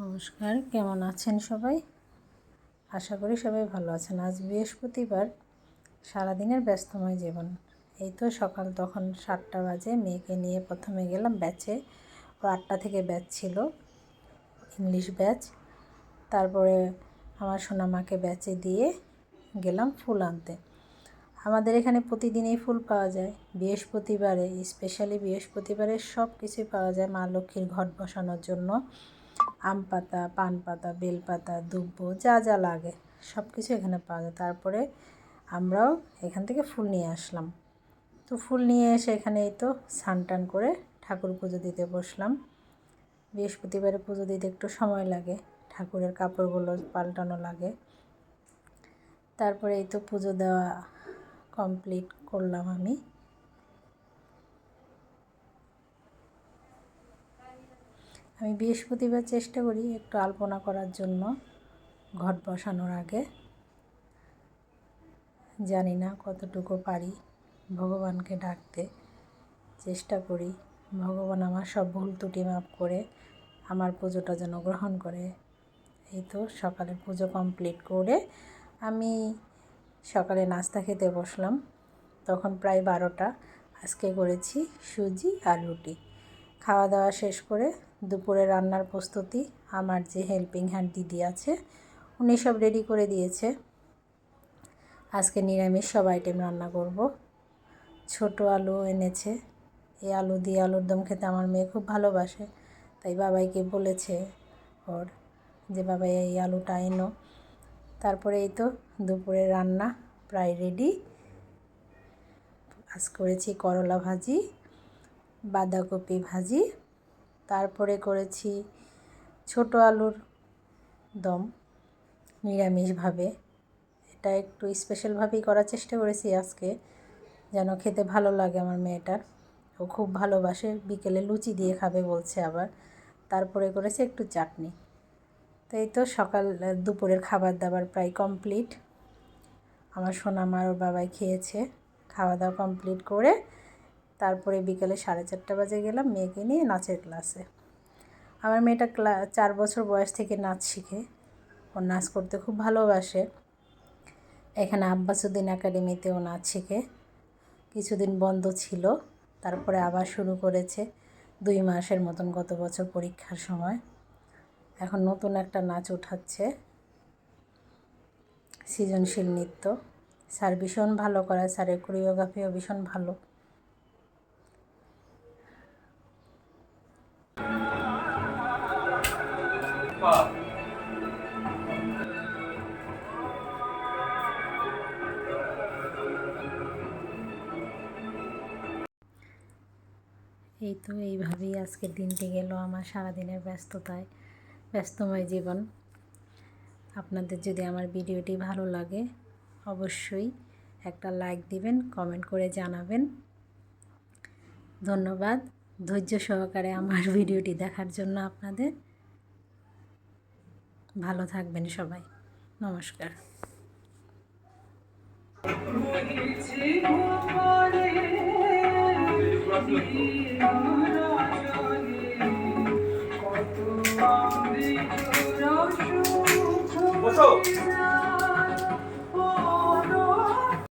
নমস্কার, কেমন আছেন সবাই? আশা করি সবাই ভালো আছেন। আজ বৃহস্পতিবার, সারাদিনের ব্যস্তময় জীবন। এই তো সকাল তখন 7টা বাজে, মেয়েকে নিয়ে প্রথমে গেলাম ব্যাচে। ও 8টা থেকে ব্যাচ ছিল, ইংলিশ ব্যাচ। তারপরে আমার সোনামাকে ব্যাচে দিয়ে গেলাম ফুল আনতে। আমাদের এখানে প্রতিদিনই ফুল পাওয়া যায়, বৃহস্পতিবারে স্পেশালি বৃহস্পতিবারে সব কিছুই পাওয়া যায় মা লক্ষ্মীর ঘট বসানোর জন্য। আম পাতা, পান পাতা, বেলপাতা, দুব্বো, যা যা লাগে সব কিছু এখানে পাওয়া যায়। তারপরে আমরাও এখান থেকে ফুল নিয়ে আসলাম। তো ফুল নিয়ে এসে এখানে এই তো স্নান টান করে ঠাকুর পুজো দিতে বসলাম। বৃহস্পতিবারে পুজো দিতে একটু সময় লাগে, ঠাকুরের কাপড়গুলো পাল্টানো লাগে। তারপরে এই তো পুজো দেওয়া কমপ্লিট করলাম আমি। বৃহস্পতিবার চেষ্টা করি একটু আলপনা করার জন্য ঘট বসানোর আগে। জানি না কতটুকু পারি, ভগবানকে ডাকতে চেষ্টা করি। ভগবান আমার সব ভুল ত্রুটি মাপ করে আমার পুজোটা যেন গ্রহণ করে। এই তো সকালে পুজো কমপ্লিট করে আমি সকালে নাস্তা খেতে বসলাম। তখন প্রায় 12টা। আজকে করেছি সুজি আর রুটি। খাওয়া দাওয়া শেষ করে দুপুরে রান্নার প্রস্তুতি, আমার যে হেল্পিং হ্যান্ড দিদি আছে উনি সব রেডি করে দিয়েছে। আজকে নিরামিষ সব আইটেম রান্না করব। ছোট আলু এনেছে, এই আলু দিয়ে আলুর দম খেতে আমার মেয়ে খুব ভালোবাসে। তাই বাবাইকে বলেছে ওর যে বাবাই এই আলুটা এনো। তারপরে এই তো দুপুরে রান্না প্রায় রেডি। আজ করেছি করলা ভাজি, বাঁধাকপি ভাজি, তারপরে করেছি ছোট আলুর দম নিরামিষভাবে। এটা একটু স্পেশালভাবেই করার চেষ্টা করেছি আজকে, যেন খেতে ভালো লাগে আমার মেয়েটার। ও খুব ভালোবাসে, বিকেলে লুচি দিয়ে খাবে বলছে আবার। তারপরে করেছি একটু চাটনি। তো এই তো দুপুরের খাবার দাবার প্রায় কমপ্লিট। আমার সোনামা ওর বাবাই খেয়েছে। খাওয়া দাওয়া কমপ্লিট করে তারপরে বিকেলে 4:30 বাজে গেলাম মেয়েকে নিয়ে নাচের ক্লাসে। আমার মেয়েটা 4 বছর বয়স থেকে নাচ শিখে। ও নাচ করতে খুব ভালোবাসে। এখানে আব্বাসুদ্দিন একাডেমিতেও নাচ শিখে। কিছুদিন বন্ধ ছিল, তারপরে আবার শুরু করেছে 2 মাসের মতন, গত বছর পরীক্ষার সময়। এখন নতুন একটা নাচ উঠাচ্ছে, সৃজনশীল নৃত্য। স্যার ভীষণ ভালো করায়, স্যারের কোরিওগ্রাফিও ভীষণ ভালো। এই তো এইভাবেই আজকের দিনটি গেল আমার সারাদিনের ব্যস্তময় জীবন। আপনাদের যদি আমার ভিডিওটি ভালো লাগে অবশ্যই একটা লাইক দিবেন, কমেন্ট করে জানাবেন। ধন্যবাদ ধৈর্য সহকারে আমার ভিডিওটি দেখার জন্য আপনাদের। ভালো থাকবেন সবাই। নমস্কার। বসো।